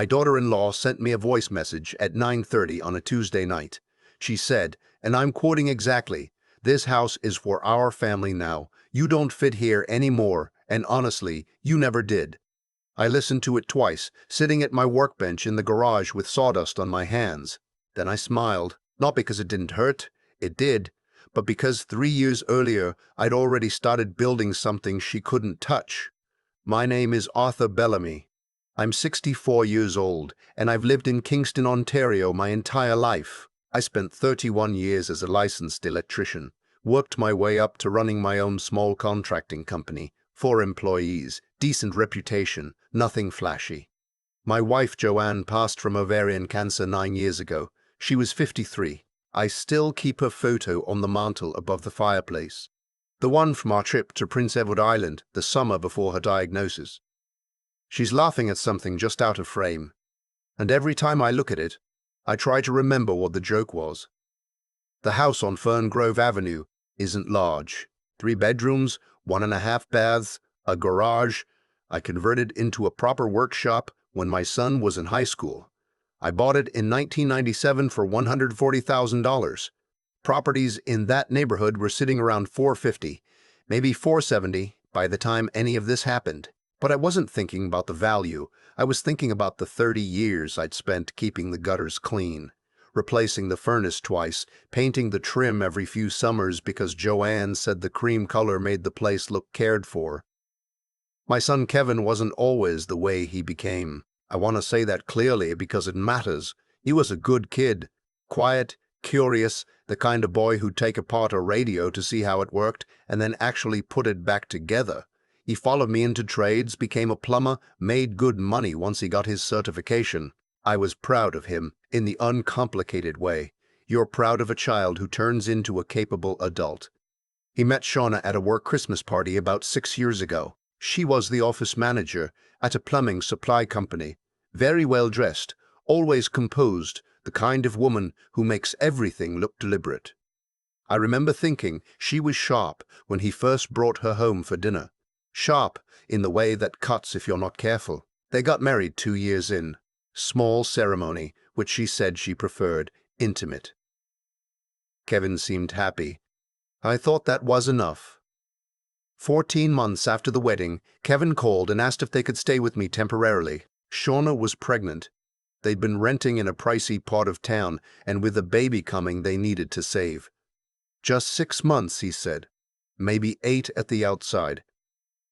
My daughter-in-law sent me a voice message at 9:30 on a Tuesday night. She said, and I'm quoting exactly, "This house is for our family now. You don't fit here anymore, and honestly, you never did." I listened to it twice, sitting at my workbench in the garage with sawdust on my hands. Then I smiled, not because it didn't hurt, it did, but because 3 years earlier I'd already started building something she couldn't touch. My name is Arthur Bellamy. I'm 64 years old, and I've lived in Kingston, Ontario my entire life. I spent 31 years as a licensed electrician, worked my way up to running my own small contracting company, 4 employees, decent reputation, nothing flashy. My wife Joanne passed from ovarian cancer 9 years ago. She was 53. I still keep her photo on the mantel above the fireplace. The one from our trip to Prince Edward Island the summer before her diagnosis. She's laughing at something just out of frame, and every time I look at it, I try to remember what the joke was. The house on Fern Grove Avenue isn't large. 3 bedrooms, 1.5 baths, a garage. I converted into a proper workshop when my son was in high school. I bought it in 1997 for $140,000. Properties in that neighborhood were sitting around $450, maybe $470 by the time any of this happened. But I wasn't thinking about the value. I was thinking about the 30 years I'd spent keeping the gutters clean, replacing the furnace twice, painting the trim every few summers because Joanne said the cream color made the place look cared for. My son Kevin wasn't always the way he became. I want to say that clearly because it matters. He was a good kid, quiet, curious, the kind of boy who'd take apart a radio to see how it worked and then actually put it back together. He followed me into trades, became a plumber, made good money once he got his certification. I was proud of him in the uncomplicated way. You're proud of a child who turns into a capable adult. He met Shauna at a work Christmas party about 6 years ago. She was the office manager at a plumbing supply company. Very well dressed, always composed, the kind of woman who makes everything look deliberate. I remember thinking she was sharp when he first brought her home for dinner. Sharp in the way that cuts if you're not careful. They got married 2 years in. Small ceremony, which she said she preferred, intimate. Kevin seemed happy. I thought that was enough. 14 months after the wedding, Kevin called and asked if they could stay with me temporarily. Shauna was pregnant. They'd been renting in a pricey part of town, and with a baby coming they needed to save. Just 6 months, he said. Maybe 8 at the outside.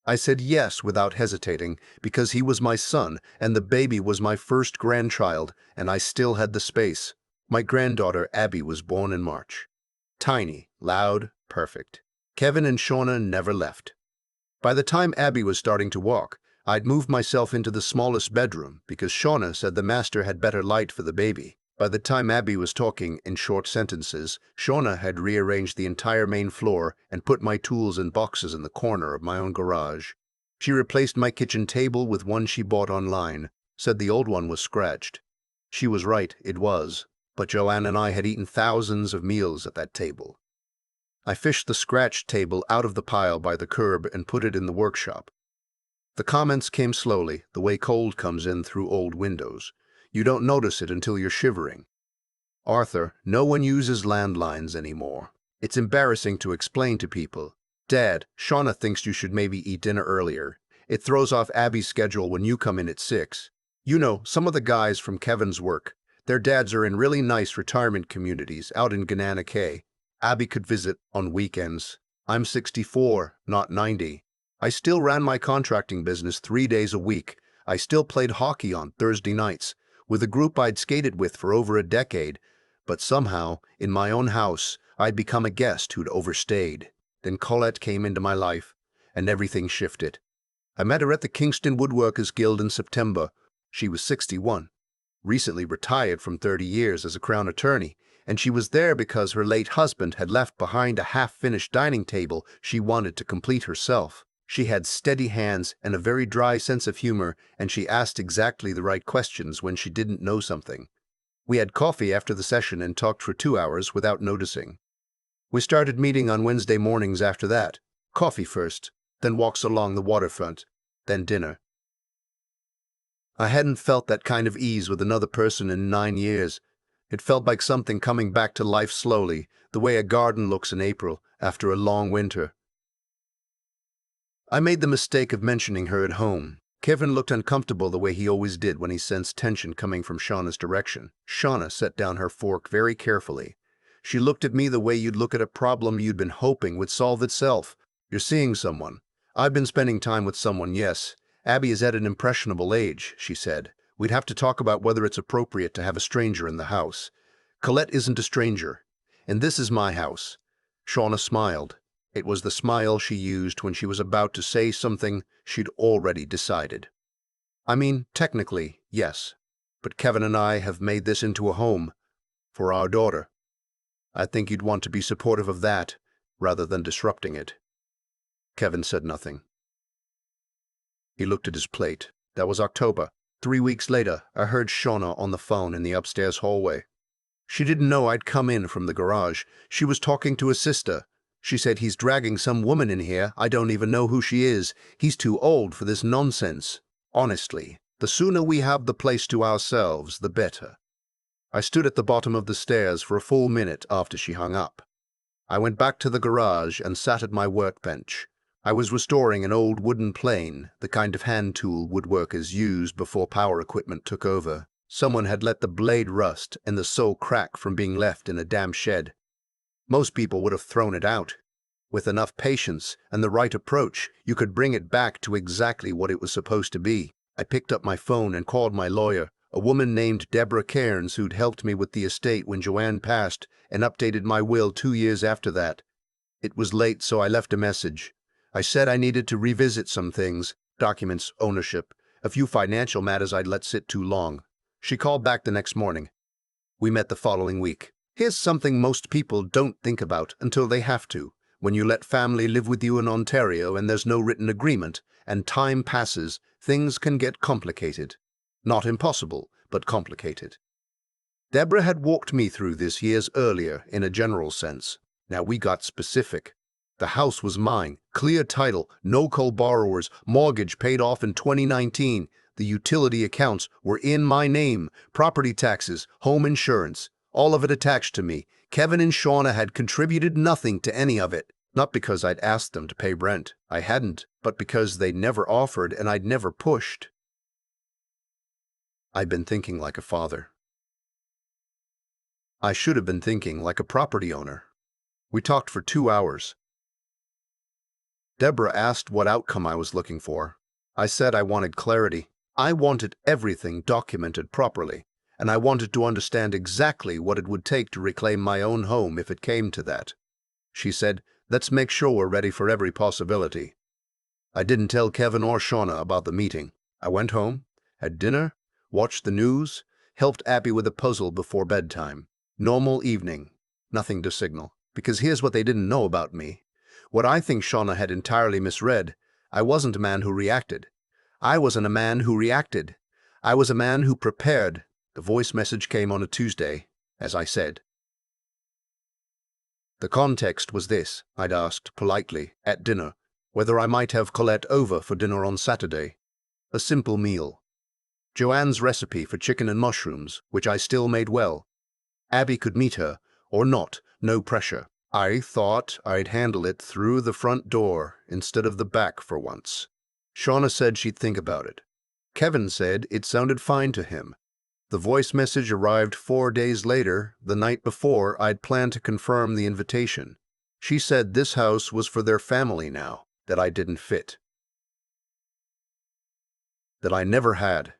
I said yes without hesitating, because he was my son, and the baby was my first grandchild, and I still had the space. My granddaughter Abby was born in March. Tiny, loud, perfect. Kevin and Shauna never left. By the time Abby was starting to walk, I'd moved myself into the smallest bedroom because Shauna said the master had better light for the baby. By the time Abby was talking in short sentences, Shauna had rearranged the entire main floor and put my tools in boxes in the corner of my own garage. She replaced my kitchen table with one she bought online, said the old one was scratched. She was right, it was, but Joanne and I had eaten thousands of meals at that table. I fished the scratched table out of the pile by the curb and put it in the workshop. The comments came slowly, the way cold comes in through old windows. You don't notice it until you're shivering. Arthur, no one uses landlines anymore. It's embarrassing to explain to people. Dad, Shauna thinks you should maybe eat dinner earlier. It throws off Abby's schedule when you come in at 6. You know, some of the guys from Kevin's work, their dads are in really nice retirement communities out in Ganana Cay. Abby could visit on weekends. I'm 64, not 90. I still ran my contracting business 3 days a week. I still played hockey on Thursday nights with a group I'd skated with for over a decade, but somehow, in my own house, I'd become a guest who'd overstayed. Then Colette came into my life, and everything shifted. I met her at the Kingston Woodworkers Guild in September. She was 61, recently retired from 30 years as a Crown attorney, and she was there because her late husband had left behind a half-finished dining table she wanted to complete herself. She had steady hands and a very dry sense of humor, and she asked exactly the right questions when she didn't know something. We had coffee after the session and talked for 2 hours without noticing. We started meeting on Wednesday mornings after that. Coffee first, then walks along the waterfront, then dinner. I hadn't felt that kind of ease with another person in 9 years. It felt like something coming back to life slowly, the way a garden looks in April after a long winter. I made the mistake of mentioning her at home. Kevin looked uncomfortable the way he always did when he sensed tension coming from Shauna's direction. Shauna set down her fork very carefully. She looked at me the way you'd look at a problem you'd been hoping would solve itself. You're seeing someone. I've been spending time with someone, yes. Abby is at an impressionable age, she said. We'd have to talk about whether it's appropriate to have a stranger in the house. Colette isn't a stranger, and this is my house. Shauna smiled. It was the smile she used when she was about to say something she'd already decided. I mean, technically, yes, but Kevin and I have made this into a home for our daughter. I think you'd want to be supportive of that rather than disrupting it. Kevin said nothing. He looked at his plate. That was October. 3 weeks later, I heard Shauna on the phone in the upstairs hallway. She didn't know I'd come in from the garage. She was talking to his sister. She said, "He's dragging some woman in here. I don't even know who she is. He's too old for this nonsense." Honestly, the sooner we have the place to ourselves, the better. I stood at the bottom of the stairs for a full minute after she hung up. I went back to the garage and sat at my workbench. I was restoring an old wooden plane, the kind of hand tool woodworkers used before power equipment took over. Someone had let the blade rust and the sole crack from being left in a damp shed. Most people would have thrown it out. With enough patience and the right approach, you could bring it back to exactly what it was supposed to be. I picked up my phone and called my lawyer, a woman named Deborah Cairns who'd helped me with the estate when Joanne passed and updated my will 2 years after that. It was late, so I left a message. I said I needed to revisit some things, documents, ownership, a few financial matters I'd let sit too long. She called back the next morning. We met the following week. Here's something most people don't think about until they have to. When you let family live with you in Ontario and there's no written agreement, and time passes, things can get complicated. Not impossible, but complicated. Deborah had walked me through this years earlier in a general sense. Now we got specific. The house was mine, clear title, no co-borrowers, mortgage paid off in 2019. The utility accounts were in my name, property taxes, home insurance. All of it attached to me. Kevin and Shauna had contributed nothing to any of it. Not because I'd asked them to pay rent. I hadn't, but because they never offered and I'd never pushed. I'd been thinking like a father. I should have been thinking like a property owner. We talked for 2 hours. Deborah asked what outcome I was looking for. I said I wanted clarity. I wanted everything documented properly. And I wanted to understand exactly what it would take to reclaim my own home if it came to that. She said, "Let's make sure we're ready for every possibility." I didn't tell Kevin or Shauna about the meeting. I went home, had dinner, watched the news, helped Abby with a puzzle before bedtime. Normal evening. Nothing to signal. Because here's what they didn't know about me. What I think Shauna had entirely misread. I wasn't a man who reacted. I wasn't a man who reacted. I was a man who prepared. The voice message came on a Tuesday, as I said. The context was this. I'd asked, politely, at dinner, whether I might have Colette over for dinner on Saturday. A simple meal. Joanne's recipe for chicken and mushrooms, which I still made well. Abby could meet her, or not, no pressure. I thought I'd handle it through the front door instead of the back for once. Shauna said she'd think about it. Kevin said it sounded fine to him. The voice message arrived 4 days later, the night before I'd planned to confirm the invitation. She said this house was for their family now, that I didn't fit. That I never had.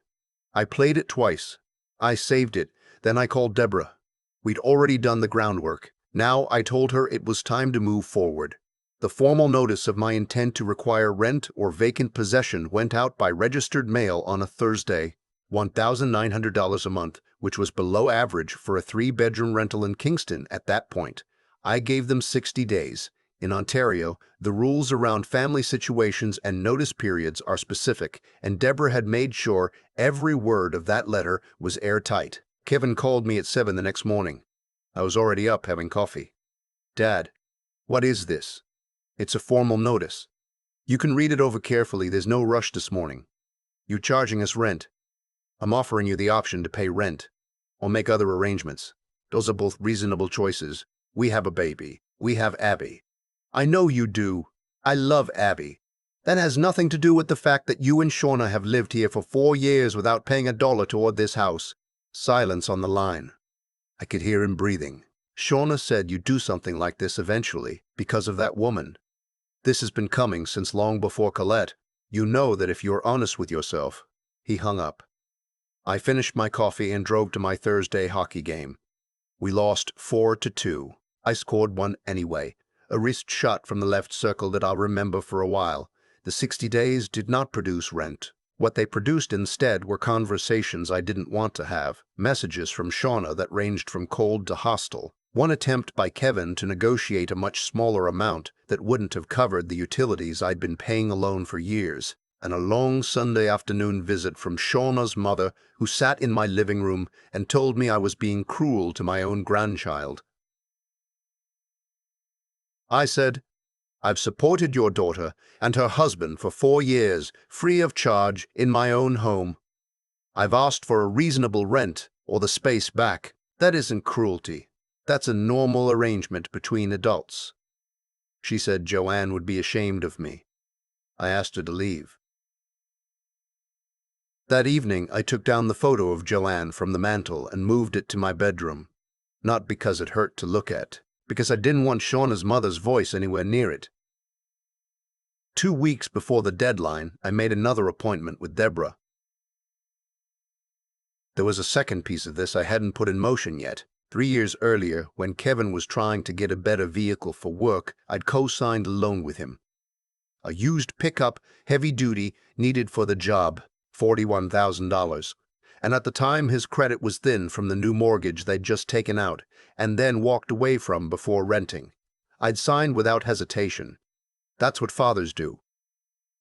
I played it twice. I saved it, then I called Deborah. We'd already done the groundwork. Now I told her it was time to move forward. The formal notice of my intent to require rent or vacant possession went out by registered mail on a Thursday. $1,900 a month, which was below average for a 3-bedroom rental in Kingston at that point. I gave them 60 days. In Ontario, the rules around family situations and notice periods are specific, and Deborah had made sure every word of that letter was airtight. Kevin called me at 7 the next morning. I was already up having coffee. "Dad, what is this?" "It's a formal notice. You can read it over carefully. There's no rush this morning. You're charging us rent. I'm offering you the option to pay rent or make other arrangements. Those are both reasonable choices. We have a baby. We have Abby. I know you do. I love Abby. That has nothing to do with the fact that you and Shauna have lived here for 4 years without paying a dollar toward this house. Silence on the line. I could hear him breathing. Shauna said you'd do something like this eventually because of that woman. This has been coming since long before Colette. You know that if you're honest with yourself. He hung up. I finished my coffee and drove to my Thursday hockey game. We lost 4-2. I scored one anyway, a wrist shot from the left circle that I'll remember for a while. The 60 days did not produce rent. What they produced instead were conversations I didn't want to have, messages from Shauna that ranged from cold to hostile. One attempt by Kevin to negotiate a much smaller amount that wouldn't have covered the utilities I'd been paying alone for years, and a long Sunday afternoon visit from Shauna's mother, who sat in my living room and told me I was being cruel to my own grandchild. I said, I've supported your daughter and her husband for 4 years, free of charge, in my own home. I've asked for a reasonable rent or the space back. That isn't cruelty. That's a normal arrangement between adults. She said Joanne would be ashamed of me. I asked her to leave. That evening, I took down the photo of Joanne from the mantel and moved it to my bedroom. Not because it hurt to look at, because I didn't want Shauna's mother's voice anywhere near it. 2 weeks before the deadline, I made another appointment with Deborah. There was a second piece of this I hadn't put in motion yet. 3 years earlier, when Kevin was trying to get a better vehicle for work, I'd co-signed a loan with him. A used pickup, heavy-duty, needed for the job, $41,000. And at the time, his credit was thin from the new mortgage they'd just taken out and then walked away from before renting. I'd signed without hesitation. That's what fathers do.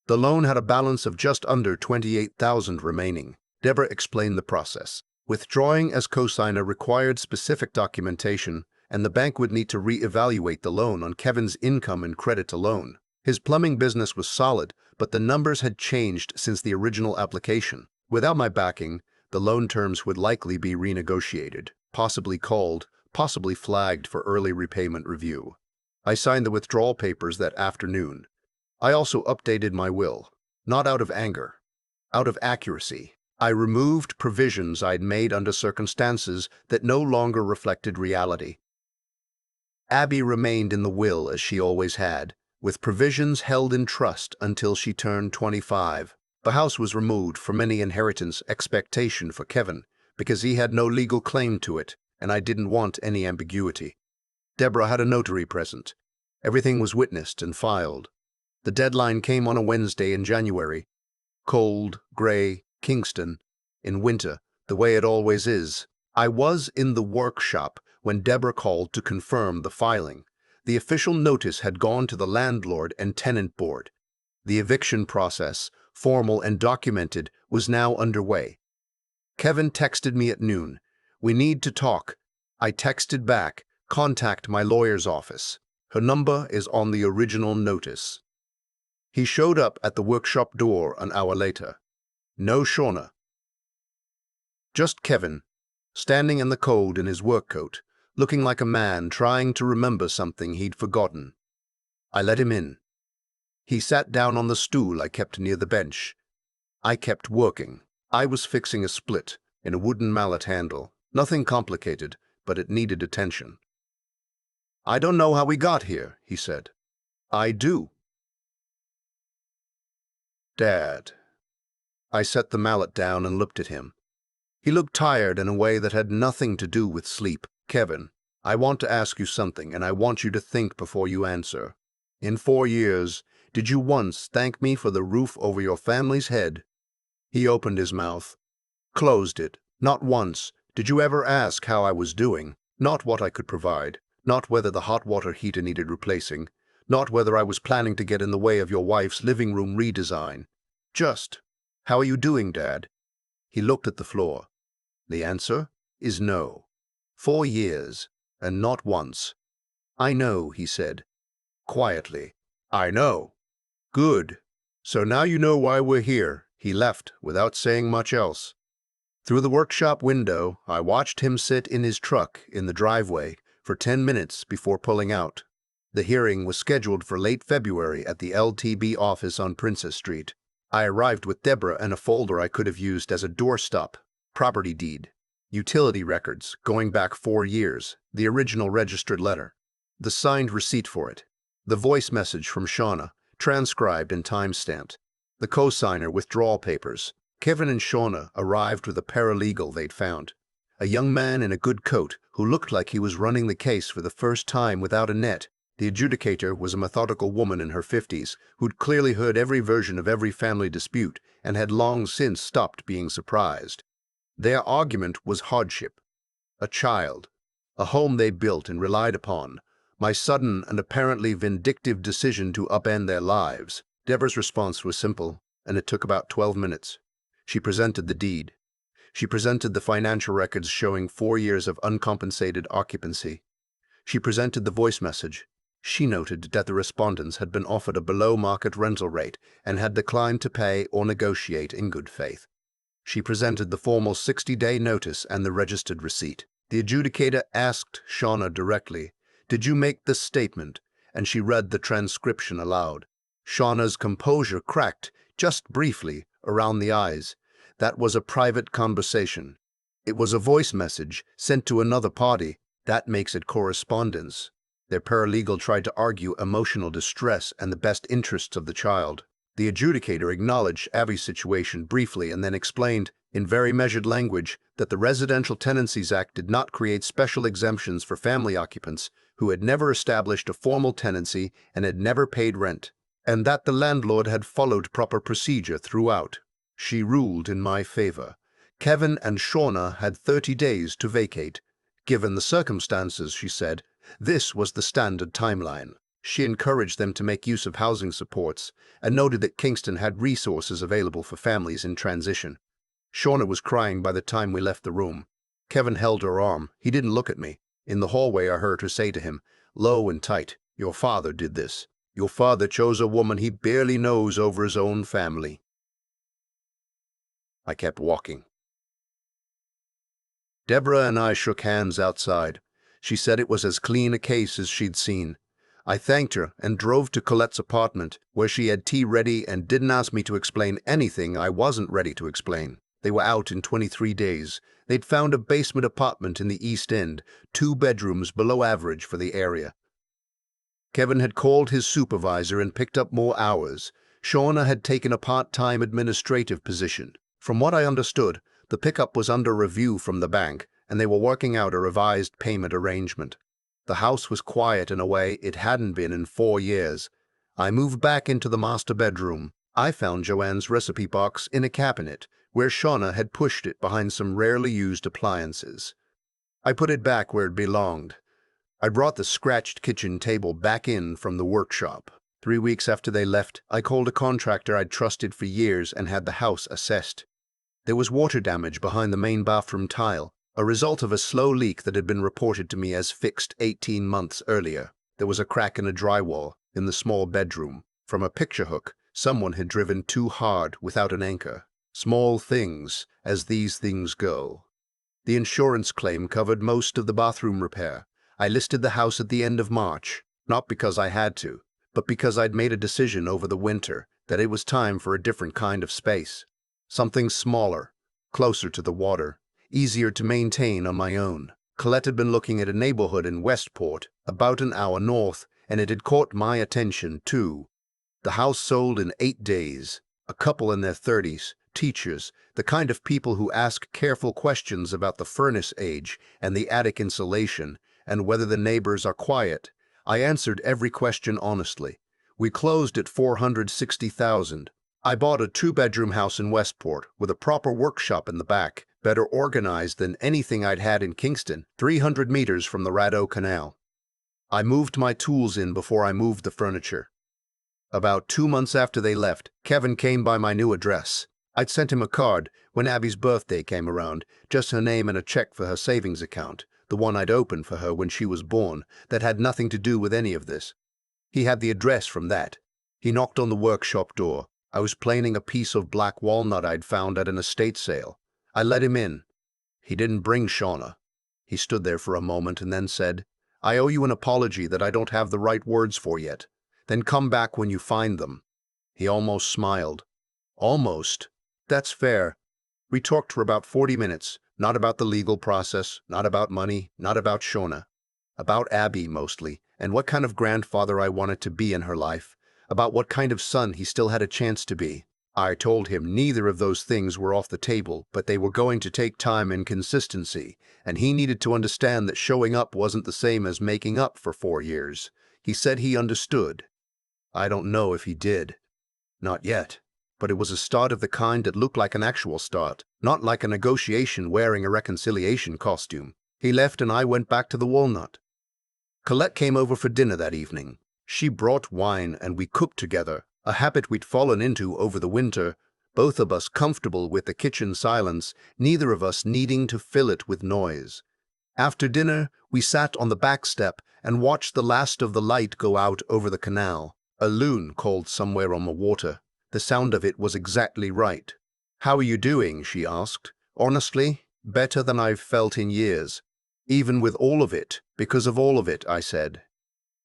The loan had a balance of just under $28,000 remaining. Deborah explained the process. Withdrawing as cosigner required specific documentation, and the bank would need to re-evaluate the loan on Kevin's income and credit alone. His plumbing business was solid, but the numbers had changed since the original application. Without my backing, the loan terms would likely be renegotiated, possibly called, possibly flagged for early repayment review. I signed the withdrawal papers that afternoon. I also updated my will, not out of anger, out of accuracy. I removed provisions I'd made under circumstances that no longer reflected reality. Abby remained in the will as she always had, with provisions held in trust until she turned 25. The house was removed from any inheritance expectation for Kevin because he had no legal claim to it, and I didn't want any ambiguity. Deborah had a notary present. Everything was witnessed and filed. The deadline came on a Wednesday in January. Cold, gray, Kingston, in winter, the way it always is. I was in the workshop when Deborah called to confirm the filing. The official notice had gone to the landlord and tenant board. The eviction process, formal and documented, was now underway. Kevin texted me at noon. "We need to talk." I texted back, "Contact my lawyer's office. Her number is on the original notice." He showed up at the workshop door an hour later. No Shauna. Just Kevin, standing in the cold in his work coat, looking like a man trying to remember something he'd forgotten. I let him in. He sat down on the stool I kept near the bench. I kept working. I was fixing a split in a wooden mallet handle. Nothing complicated, but it needed attention. "I don't know how we got here," he said. "I do." "Dad." I set the mallet down and looked at him. He looked tired in a way that had nothing to do with sleep. "Kevin, I want to ask you something, and I want you to think before you answer. In 4 years, did you once thank me for the roof over your family's head?" He opened his mouth, closed it. "Not once. Did you ever ask how I was doing? Not what I could provide. Not whether the hot water heater needed replacing. Not whether I was planning to get in the way of your wife's living room redesign. Just, how are you doing, Dad?" He looked at the floor. The answer is no. 4 years, and not once. "I know," he said, quietly. "I know." "Good. So now you know why we're here." He left without saying much else. Through the workshop window, I watched him sit in his truck in the driveway for 10 minutes before pulling out. The hearing was scheduled for late February at the LTB office on Princess Street. I arrived with Deborah and a folder I could have used as a doorstop, property deed, utility records going back 4 years, the original registered letter, the signed receipt for it, the voice message from Shauna, transcribed and time-stamped, the co-signer withdrawal papers. Kevin and Shauna arrived with a paralegal they'd found, a young man in a good coat who looked like he was running the case for the first time without a net. The adjudicator was a methodical woman in her 50s who'd clearly heard every version of every family dispute and had long since stopped being surprised. Their argument was hardship, a child, a home they built and relied upon, my sudden and apparently vindictive decision to upend their lives. Deborah's response was simple, and it took about 12 minutes. She presented the deed. She presented the financial records showing 4 years of uncompensated occupancy. She presented the voice message. She noted that the respondents had been offered a below-market rental rate and had declined to pay or negotiate in good faith. She presented the formal 60-day notice and the registered receipt. The adjudicator asked Shauna directly, "Did you make this statement?" And she read the transcription aloud. Shauna's composure cracked, just briefly, around the eyes. That was a private conversation. It was a voice message sent to another party. That makes it correspondence. Their paralegal tried to argue emotional distress and the best interests of the child. The adjudicator acknowledged Abby's situation briefly and then explained, in very measured language, that the Residential Tenancies Act did not create special exemptions for family occupants who had never established a formal tenancy and had never paid rent, and that the landlord had followed proper procedure throughout. She ruled in my favor. Kevin and Shauna had 30 days to vacate. Given the circumstances, she said, this was the standard timeline. She encouraged them to make use of housing supports and noted that Kingston had resources available for families in transition. Shauna was crying by the time we left the room. Kevin held her arm. He didn't look at me. In the hallway, I heard her say to him, low and tight, "Your father did this. Your father chose a woman he barely knows over his own family." I kept walking. Deborah and I shook hands outside. She said it was as clean a case as she'd seen. I thanked her and drove to Colette's apartment, where she had tea ready and didn't ask me to explain anything I wasn't ready to explain. They were out in 23 days. They'd found a basement apartment in the East End, 2 bedrooms below average for the area. Kevin had called his supervisor and picked up more hours. Shauna had taken a part-time administrative position. From what I understood, the pickup was under review from the bank, and they were working out a revised payment arrangement. The house was quiet in a way it hadn't been in 4 years. I moved back into the master bedroom. I found Joanne's recipe box in a cabinet, where Shauna had pushed it behind some rarely used appliances. I put it back where it belonged. I brought the scratched kitchen table back in from the workshop. 3 weeks after they left, I called a contractor I'd trusted for years and had the house assessed. There was water damage behind the main bathroom tile, a result of a slow leak that had been reported to me as fixed 18 months earlier. There was a crack in the drywall in the small bedroom. From a picture hook, someone had driven too hard without an anchor. Small things, as these things go. The insurance claim covered most of the bathroom repair. I listed the house at the end of March, not because I had to, but because I'd made a decision over the winter that it was time for a different kind of space. Something smaller, closer to the water, easier to maintain on my own. Colette had been looking at a neighborhood in Westport, about an hour north, and it had caught my attention too. The house sold in 8 days. A couple in their 30s, teachers, the kind of people who ask careful questions about the furnace age and the attic insulation and whether the neighbors are quiet. I answered every question honestly. We closed at $460,000. I bought a 2-bedroom house in Westport with a proper workshop in the back, better organized than anything I'd had in Kingston, 300 meters from the Radeau Canal. I moved my tools in before I moved the furniture. About 2 months after they left, Kevin came by my new address. I'd sent him a card when Abby's birthday came around, just her name and a check for her savings account, the one I'd opened for her when she was born, that had nothing to do with any of this. He had the address from that. He knocked on the workshop door. I was planing a piece of black walnut I'd found at an estate sale. I let him in. He didn't bring Shauna. He stood there for a moment and then said, I owe you an apology that I don't have the right words for yet. Then come back when you find them. He almost smiled. Almost? That's fair. We talked for about 40 minutes, not about the legal process, not about money, not about Shauna. About Abby, mostly, and what kind of grandfather I wanted to be in her life, about what kind of son he still had a chance to be. I told him neither of those things were off the table, but they were going to take time and consistency, and he needed to understand that showing up wasn't the same as making up for 4 years. He said he understood. I don't know if he did. Not yet. But it was a start of the kind that looked like an actual start, not like a negotiation wearing a reconciliation costume. He left and I went back to the Walnut. Colette came over for dinner that evening. She brought wine and we cooked together, a habit we'd fallen into over the winter, both of us comfortable with the kitchen silence, neither of us needing to fill it with noise. After dinner, we sat on the back step and watched the last of the light go out over the canal. A loon called somewhere on the water. The sound of it was exactly right. How are you doing? She asked. Honestly, better than I've felt in years. Even with all of it, because of all of it, I said.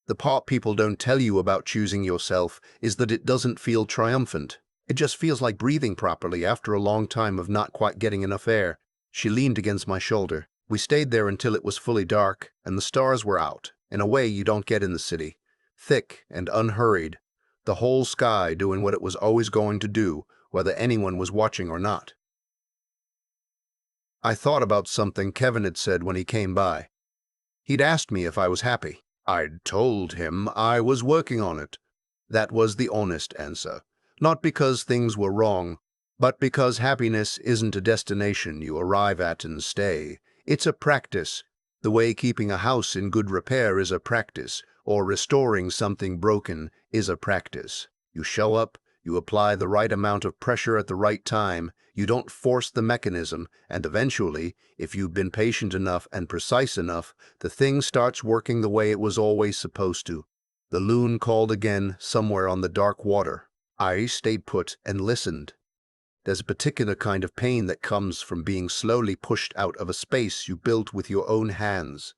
The part people don't tell you about choosing yourself is that it doesn't feel triumphant. It just feels like breathing properly after a long time of not quite getting enough air. She leaned against my shoulder. We stayed there until it was fully dark and the stars were out, in a way you don't get in the city. Thick and unhurried. The whole sky doing what it was always going to do, whether anyone was watching or not. I thought about something Kevin had said when he came by. He'd asked me if I was happy. I'd told him I was working on it. That was the honest answer. Not because things were wrong, but because happiness isn't a destination you arrive at and stay. It's a practice. The way keeping a house in good repair is a practice, or restoring something broken is a practice. You show up, you apply the right amount of pressure at the right time, you don't force the mechanism, and eventually, if you've been patient enough and precise enough, the thing starts working the way it was always supposed to. The loon called again somewhere on the dark water. I stayed put and listened. There's a particular kind of pain that comes from being slowly pushed out of a space you built with your own hands.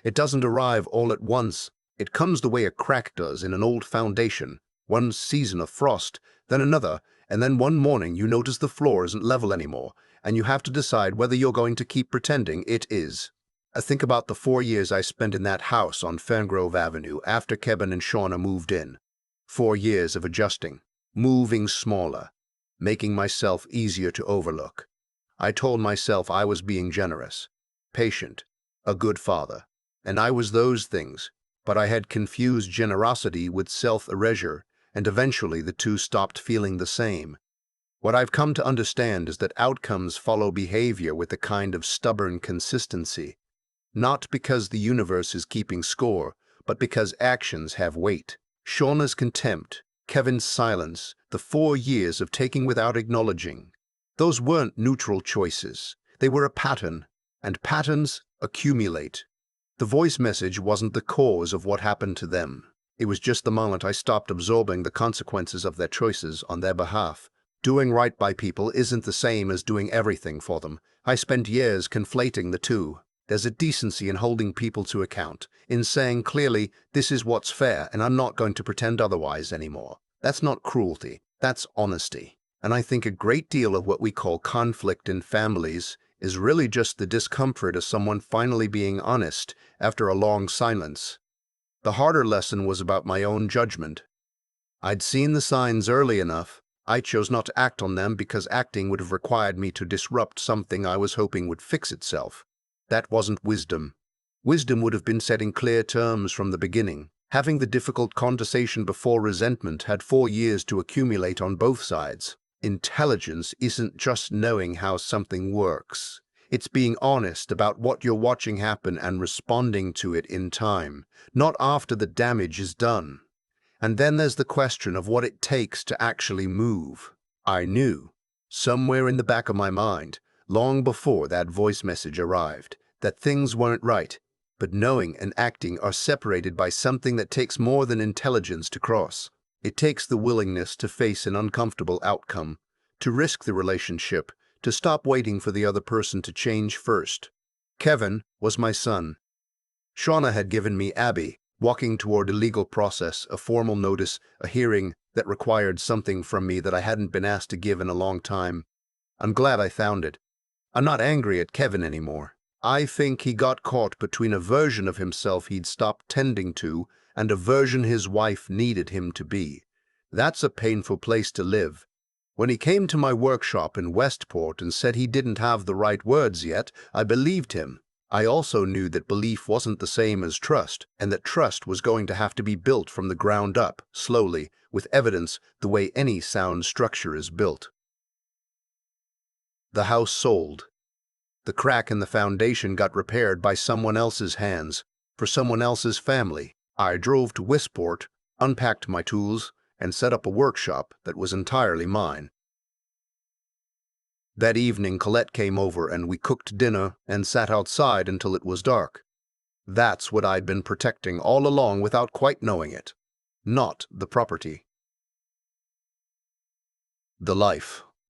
It doesn't arrive all at once. It comes the way a crack does in an old foundation. One season of frost, then another, and then one morning you notice the floor isn't level anymore, and you have to decide whether you're going to keep pretending it is. I think about the 4 years I spent in that house on Ferngrove Avenue after Kevin and Shauna moved in. 4 years of adjusting, moving smaller, making myself easier to overlook. I told myself I was being generous, patient, a good father, and I was those things, but I had confused generosity with self-erasure, and eventually the two stopped feeling the same. What I've come to understand is that outcomes follow behavior with a kind of stubborn consistency, not because the universe is keeping score, but because actions have weight. Shauna's contempt, Kevin's silence, the 4 years of taking without acknowledging. Those weren't neutral choices. They were a pattern, and patterns accumulate. The voice message wasn't the cause of what happened to them. It was just the moment I stopped absorbing the consequences of their choices on their behalf. Doing right by people isn't the same as doing everything for them. I spent years conflating the two. There's a decency in holding people to account, in saying clearly, this is what's fair and I'm not going to pretend otherwise anymore. That's not cruelty, that's honesty. And I think a great deal of what we call conflict in families is really just the discomfort of someone finally being honest after a long silence. The harder lesson was about my own judgment. I'd seen the signs early enough. I chose not to act on them because acting would have required me to disrupt something I was hoping would fix itself. That wasn't wisdom. Wisdom would have been setting clear terms from the beginning. Having the difficult conversation before resentment had 4 years to accumulate on both sides. Intelligence isn't just knowing how something works. It's being honest about what you're watching happen and responding to it in time, not after the damage is done. And then there's the question of what it takes to actually move. I knew, somewhere in the back of my mind, long before that voice message arrived, that things weren't right, but knowing and acting are separated by something that takes more than intelligence to cross. It takes the willingness to face an uncomfortable outcome, to risk the relationship, to stop waiting for the other person to change first. Kevin was my son. Shauna had given me Abby, walking toward a legal process, a formal notice, a hearing that required something from me that I hadn't been asked to give in a long time. I'm glad I found it. I'm not angry at Kevin anymore. I think he got caught between a version of himself he'd stopped tending to and a version his wife needed him to be. That's a painful place to live. When he came to my workshop in Westport and said he didn't have the right words yet, I believed him. I also knew that belief wasn't the same as trust, and that trust was going to have to be built from the ground up, slowly, with evidence, the way any sound structure is built. The house sold. The crack in the foundation got repaired by someone else's hands, for someone else's family. I drove to Westport, unpacked my tools, and set up a workshop that was entirely mine. That evening, Colette came over and we cooked dinner and sat outside until it was dark. That's what I'd been protecting all along without quite knowing it. Not the property. The life.